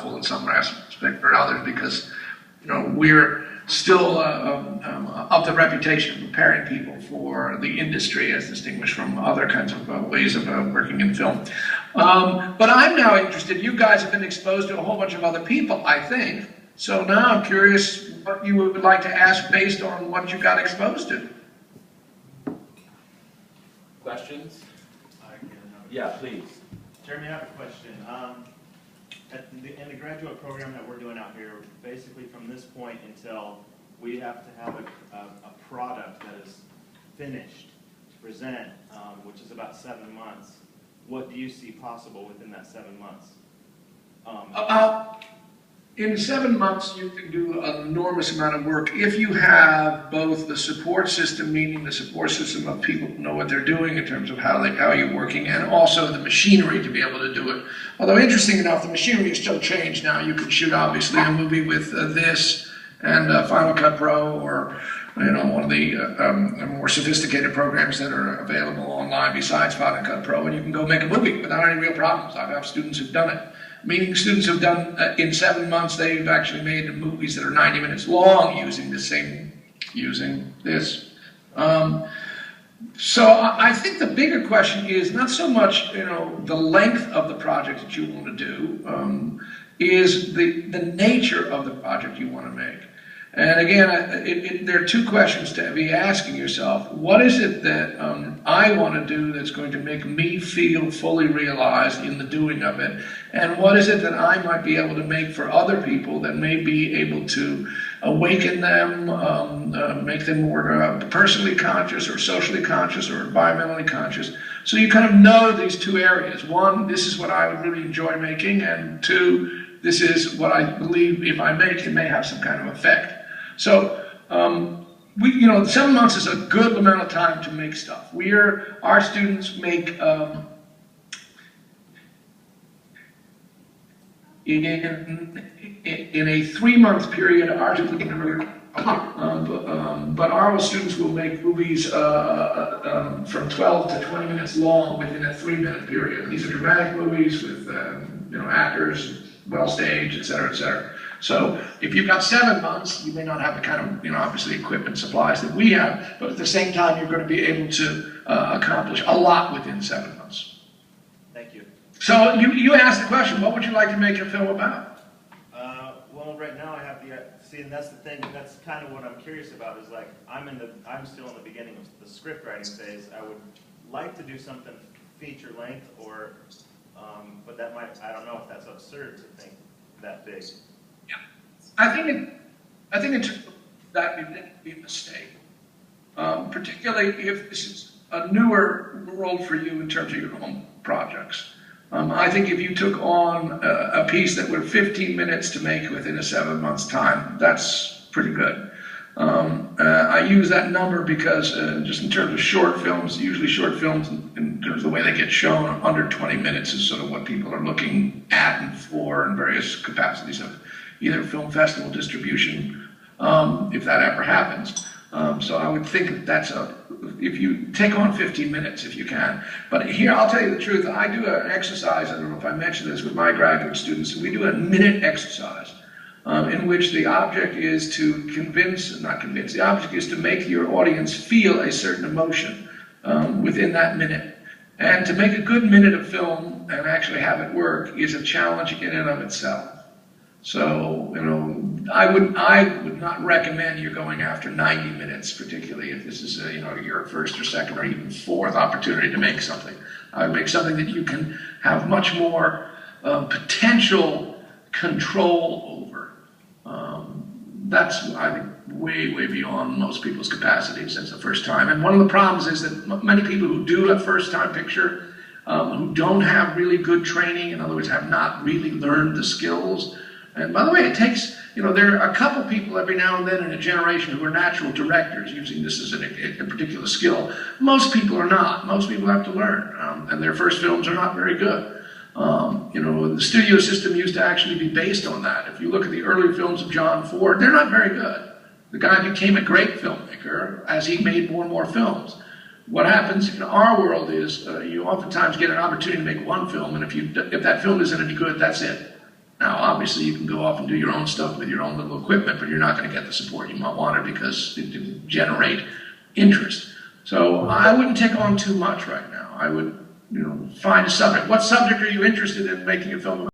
helpful in some aspect or others, because we're still of the reputation of preparing people for the industry as distinguished from other kinds of ways of working in film. But I'm now interested. You guys have been exposed to a whole bunch of other people, I think. So now I'm curious what you would like to ask based on what you got exposed to. Questions? Yeah, please. Jeremy, I have a question. In the graduate program that we're doing out here, basically from this point until we have to have a product that is finished to present, which is about 7 months, what do you see possible within that 7 months? In 7 months, you can do an enormous amount of work if you have both the support system, meaning the support system of people who know what they're doing in terms of how you're working, and also the machinery to be able to do it. Although, interesting enough, the machinery has still changed now. You can shoot, obviously, a movie with this and Final Cut Pro, or one of the more sophisticated programs that are available online besides Final Cut Pro, and you can go make a movie without any real problems. I have students who've done it. Meaning students who've done, in 7 months, they've actually made movies that are 90 minutes long using this. So I think the bigger question is not so much, the length of the project that you want to do, is the nature of the project you want to make. And again, there are two questions to be asking yourself. What is it that I want to do that's going to make me feel fully realized in the doing of it? And what is it that I might be able to make for other people that may be able to awaken them, make them more personally conscious or socially conscious or environmentally conscious? So you kind of know these two areas. One, this is what I would really enjoy making, and two, this is what I believe if I make it may have some kind of effect. So, 7 months is a good amount of time to make stuff. Our students make, in a 3-month period, but our students will make movies from 12 to 20 minutes long within a 3-minute period. These are dramatic movies with, actors, well staged, et cetera, et cetera. So if you've got 7 months, you may not have the kind of, obviously equipment supplies that we have, but at the same time, you're going to be able to accomplish a lot within 7 months. Thank you. So you asked the question, what would you like to make your film about? Well, right now I have and that's the thing, that's kind of what I'm curious about, is like, I'm still in the beginning of the script writing phase. I would like to do something feature length, or, but that I don't know if that's absurd to think that big. Yeah, I think that would be a mistake, particularly if this is a newer world for you in terms of your own projects. I think if you took on a piece that were 15 minutes to make within a 7 months time, that's pretty good. I use that number because just in terms of short films, usually short films in terms of the way they get shown, under 20 minutes is sort of what people are looking at and for in various capacities of either film festival distribution, if that ever happens. So I would think that's if you take on 15 minutes if you can. But here, I'll tell you the truth, I do an exercise, I don't know if I mentioned this with my graduate students, we do a minute exercise in which the object is to the object is to make your audience feel a certain emotion within that minute. And to make a good minute of film and actually have it work is a challenge in and of itself. So, I would not recommend you're going after 90 minutes, particularly if this is, your first or second or even fourth opportunity to make something. I would make something that you can have much more potential control over. That's, I think, way, way beyond most people's capacities as the first time. And one of the problems is that many people who do a first-time picture, who don't have really good training, in other words, have not really learned the skills. And by the way, it takes, there are a couple people every now and then in a generation who are natural directors using this as a particular skill. Most people are not. Most people have to learn, and their first films are not very good. The studio system used to actually be based on that. If you look at the early films of John Ford, they're not very good. The guy became a great filmmaker as he made more and more films. What happens in our world is you oftentimes get an opportunity to make one film, and if that film isn't any good, that's it. Now, obviously, you can go off and do your own stuff with your own little equipment, but you're not going to get the support you might want because it didn't generate interest. So I wouldn't take on too much right now. I would, find a subject. What subject are you interested in making a film about?